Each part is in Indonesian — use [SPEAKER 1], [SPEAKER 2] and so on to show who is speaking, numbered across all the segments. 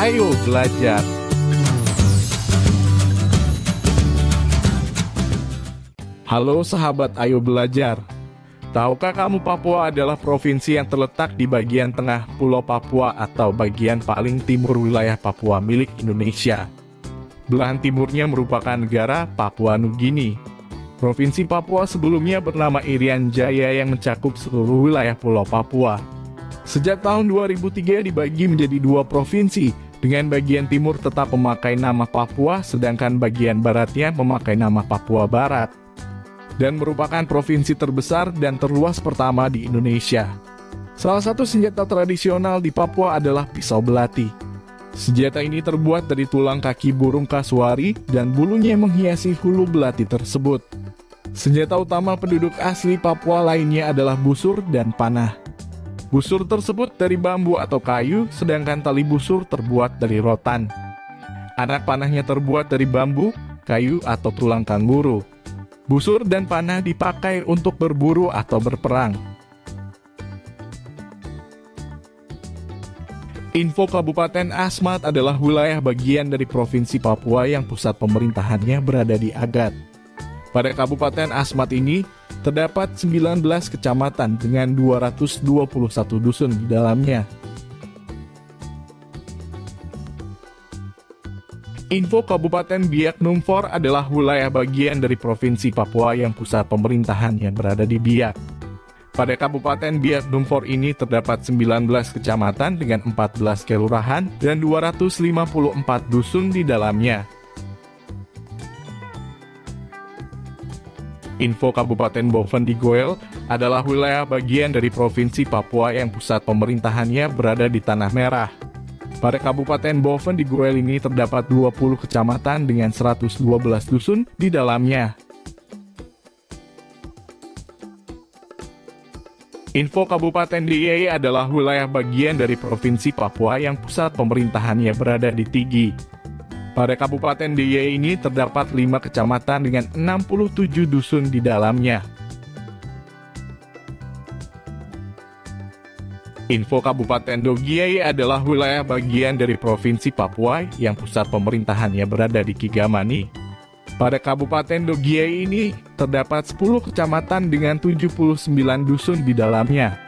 [SPEAKER 1] Ayo belajar. Halo sahabat Ayo Belajar. Tahukah kamu Papua adalah provinsi yang terletak di bagian tengah Pulau Papua atau bagian paling timur wilayah Papua milik Indonesia. Belahan timurnya merupakan negara Papua Nugini. Provinsi Papua sebelumnya bernama Irian Jaya yang mencakup seluruh wilayah Pulau Papua. Sejak tahun 2003 dibagi menjadi dua provinsi, dengan bagian timur tetap memakai nama Papua, sedangkan bagian baratnya memakai nama Papua Barat. Dan merupakan provinsi terbesar dan terluas pertama di Indonesia. Salah satu senjata tradisional di Papua adalah pisau belati. Senjata ini terbuat dari tulang kaki burung kasuari dan bulunya menghiasi hulu belati tersebut. Senjata utama penduduk asli Papua lainnya adalah busur dan panah. Busur tersebut dari bambu atau kayu, sedangkan tali busur terbuat dari rotan. Anak panahnya terbuat dari bambu, kayu atau tulang kanguru. Busur dan panah dipakai untuk berburu atau berperang. Info Kabupaten Asmat adalah wilayah bagian dari Provinsi Papua yang pusat pemerintahannya berada di Agat. Pada Kabupaten Asmat ini, terdapat 19 kecamatan dengan 221 dusun di dalamnya. Info Kabupaten Biak Numfor adalah wilayah bagian dari Provinsi Papua yang pusat pemerintahannya berada di Biak. Pada Kabupaten Biak Numfor ini terdapat 19 kecamatan dengan 14 kelurahan dan 254 dusun di dalamnya. Info Kabupaten Boven di Goel adalah wilayah bagian dari Provinsi Papua yang pusat pemerintahannya berada di Tanah Merah. Pada Kabupaten Boven di Goel ini terdapat 20 kecamatan dengan 112 dusun di dalamnya. Info Kabupaten Dieye adalah wilayah bagian dari Provinsi Papua yang pusat pemerintahannya berada di Tigi. Pada Kabupaten Dieye ini terdapat 5 kecamatan dengan 67 dusun di dalamnya. Info Kabupaten Dogiye adalah wilayah bagian dari Provinsi Papua yang pusat pemerintahannya berada di Kigamani. Pada Kabupaten Dogiye ini terdapat 10 kecamatan dengan 79 dusun di dalamnya.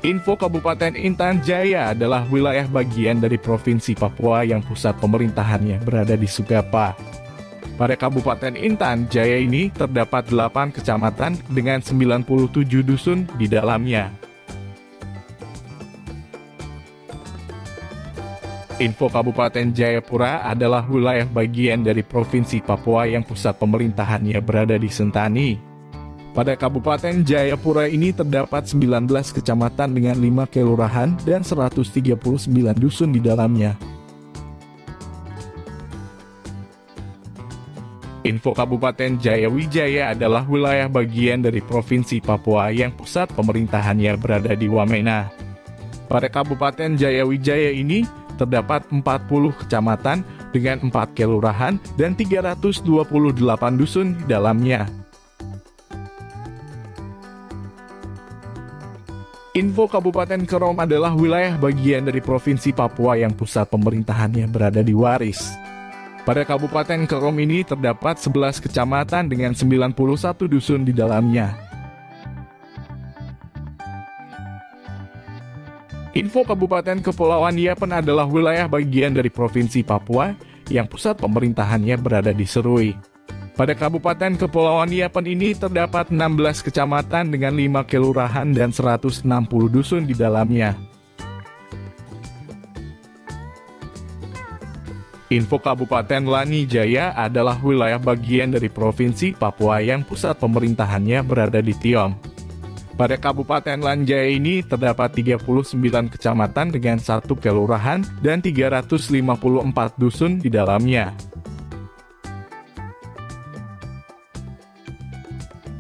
[SPEAKER 1] Info Kabupaten Intan Jaya adalah wilayah bagian dari Provinsi Papua yang pusat pemerintahannya berada di Sugapa. Pada Kabupaten Intan Jaya ini terdapat 8 kecamatan dengan 97 dusun di dalamnya. Info Kabupaten Jayapura adalah wilayah bagian dari Provinsi Papua yang pusat pemerintahannya berada di Sentani. Pada Kabupaten Jayapura ini terdapat 19 kecamatan dengan 5 kelurahan dan 139 dusun di dalamnya. Info Kabupaten Jayawijaya adalah wilayah bagian dari Provinsi Papua yang pusat pemerintahannya berada di Wamena. Pada Kabupaten Jayawijaya ini terdapat 40 kecamatan dengan 4 kelurahan dan 328 dusun di dalamnya. Info Kabupaten Kerom adalah wilayah bagian dari Provinsi Papua yang pusat pemerintahannya berada di Waris. Pada Kabupaten Kerom ini terdapat 11 kecamatan dengan 91 dusun di dalamnya. Info Kabupaten Kepulauan Yapen adalah wilayah bagian dari Provinsi Papua yang pusat pemerintahannya berada di Serui. Pada Kabupaten Kepulauan Yapen ini terdapat 16 kecamatan dengan 5 kelurahan dan 160 dusun di dalamnya. Info Kabupaten Lani Jaya adalah wilayah bagian dari Provinsi Papua yang pusat pemerintahannya berada di Tiom. Pada Kabupaten Lanjaya ini terdapat 39 kecamatan dengan 1 kelurahan dan 354 dusun di dalamnya.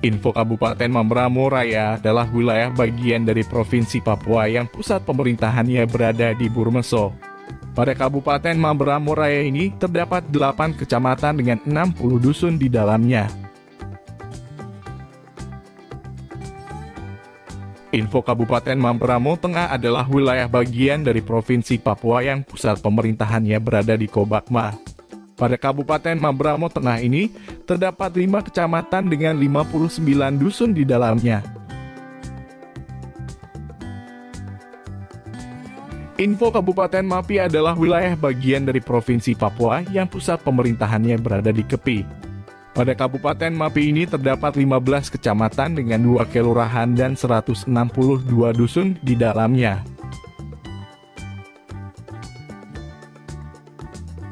[SPEAKER 1] Info Kabupaten Mamberamo Raya adalah wilayah bagian dari Provinsi Papua yang pusat pemerintahannya berada di Burmeso. Pada Kabupaten Mamberamo Raya ini terdapat 8 kecamatan dengan 60 dusun di dalamnya. Info Kabupaten Mamberamo Tengah adalah wilayah bagian dari Provinsi Papua yang pusat pemerintahannya berada di Kobakma. Pada Kabupaten Mamberamo Tengah ini, terdapat 5 kecamatan dengan 59 dusun di dalamnya. Info Kabupaten Mapi adalah wilayah bagian dari Provinsi Papua yang pusat pemerintahannya berada di Kepi. Pada Kabupaten Mapi ini terdapat 15 kecamatan dengan 2 kelurahan dan 162 dusun di dalamnya.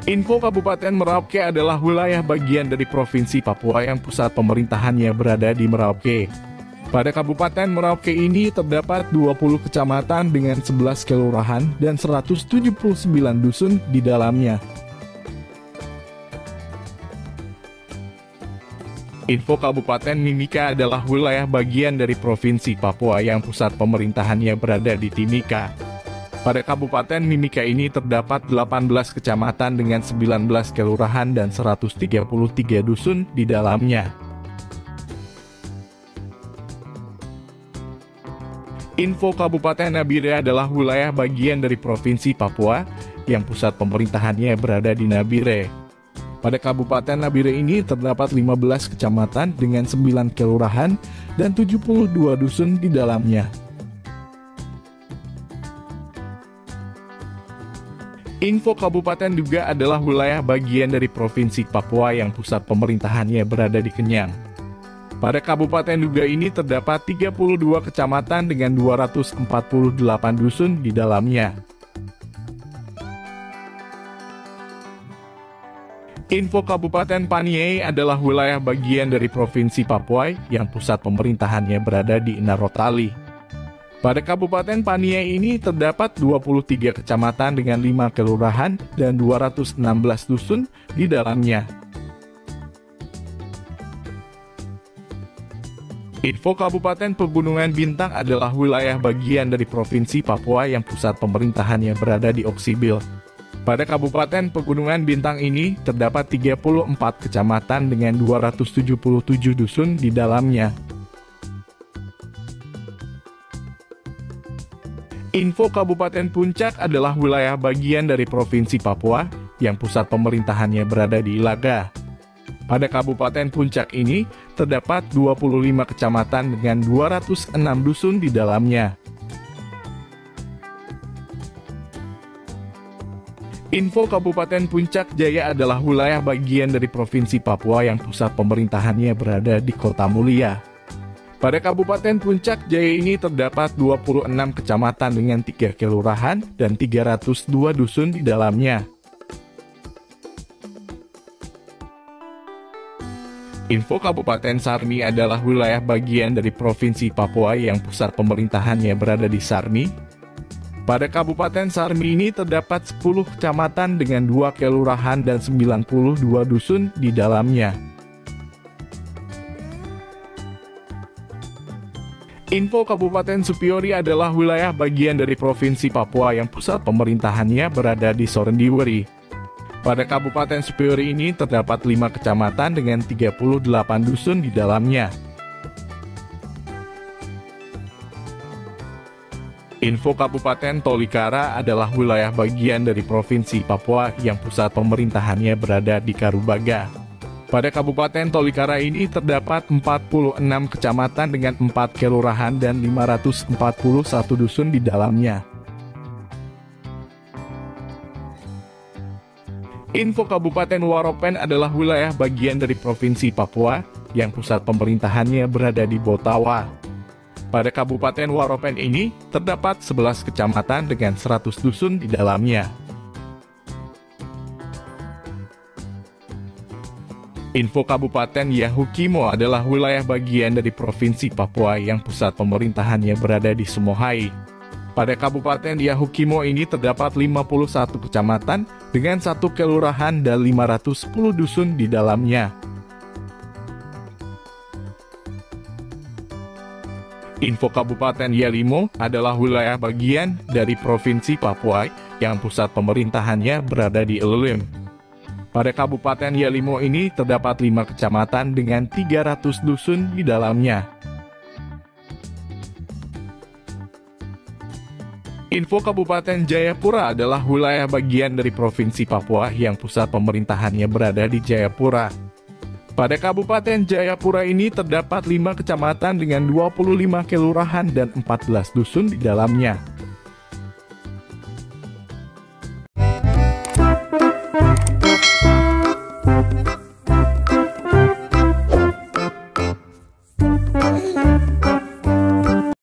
[SPEAKER 1] Info Kabupaten Merauke adalah wilayah bagian dari Provinsi Papua yang pusat pemerintahannya berada di Merauke. Pada Kabupaten Merauke ini terdapat 20 kecamatan dengan 11 kelurahan dan 179 dusun di dalamnya. Info Kabupaten Mimika adalah wilayah bagian dari Provinsi Papua yang pusat pemerintahannya berada di Timika. Pada Kabupaten Mimika ini terdapat 18 kecamatan dengan 19 kelurahan dan 133 dusun di dalamnya. Info Kabupaten Nabire adalah wilayah bagian dari Provinsi Papua yang pusat pemerintahannya berada di Nabire. Pada Kabupaten Nabire ini terdapat 15 kecamatan dengan 9 kelurahan dan 72 dusun di dalamnya. Info Kabupaten Duga adalah wilayah bagian dari Provinsi Papua yang pusat pemerintahannya berada di Kenyang. Pada Kabupaten Duga ini terdapat 32 kecamatan dengan 248 dusun di dalamnya. Info Kabupaten Paniai adalah wilayah bagian dari Provinsi Papua yang pusat pemerintahannya berada di Narotali. Pada Kabupaten Paniai ini terdapat 23 kecamatan dengan 5 kelurahan dan 216 dusun di dalamnya. Info Kabupaten Pegunungan Bintang adalah wilayah bagian dari Provinsi Papua yang pusat pemerintahannya berada di Oksibil. Pada Kabupaten Pegunungan Bintang ini terdapat 34 kecamatan dengan 277 dusun di dalamnya. Info Kabupaten Puncak adalah wilayah bagian dari Provinsi Papua yang pusat pemerintahannya berada di Ilaga. Pada Kabupaten Puncak ini terdapat 25 kecamatan dengan 206 dusun di dalamnya. Info Kabupaten Puncak Jaya adalah wilayah bagian dari Provinsi Papua yang pusat pemerintahannya berada di Kota Mulia. Pada Kabupaten Puncak Jaya ini terdapat 26 kecamatan dengan 3 kelurahan dan 302 dusun di dalamnya. Info Kabupaten Sarmi adalah wilayah bagian dari Provinsi Papua yang pusat pemerintahannya berada di Sarmi. Pada Kabupaten Sarmi ini terdapat 10 kecamatan dengan 2 kelurahan dan 92 dusun di dalamnya. Info Kabupaten Supiori adalah wilayah bagian dari Provinsi Papua yang pusat pemerintahannya berada di Sorendiweri. Pada Kabupaten Supiori ini terdapat 5 kecamatan dengan 38 dusun di dalamnya. Info Kabupaten Tolikara adalah wilayah bagian dari Provinsi Papua yang pusat pemerintahannya berada di Karubaga. Pada Kabupaten Tolikara ini terdapat 46 kecamatan dengan 4 kelurahan dan 541 dusun di dalamnya. Info Kabupaten Waropen adalah wilayah bagian dari Provinsi Papua yang pusat pemerintahannya berada di Botawa. Pada Kabupaten Waropen ini terdapat 11 kecamatan dengan 100 dusun di dalamnya. Info Kabupaten Yahukimo adalah wilayah bagian dari Provinsi Papua yang pusat pemerintahannya berada di Semohai. Pada Kabupaten Yahukimo ini terdapat 51 kecamatan dengan 1 kelurahan dan 510 dusun di dalamnya. Info Kabupaten Yalimo adalah wilayah bagian dari Provinsi Papua yang pusat pemerintahannya berada di Elelim. Pada Kabupaten Yalimo ini terdapat 5 kecamatan dengan 300 dusun di dalamnya. Info Kabupaten Jayapura adalah wilayah bagian dari Provinsi Papua yang pusat pemerintahannya berada di Jayapura. Pada Kabupaten Jayapura ini terdapat 5 kecamatan dengan 25 kelurahan dan 14 dusun di dalamnya.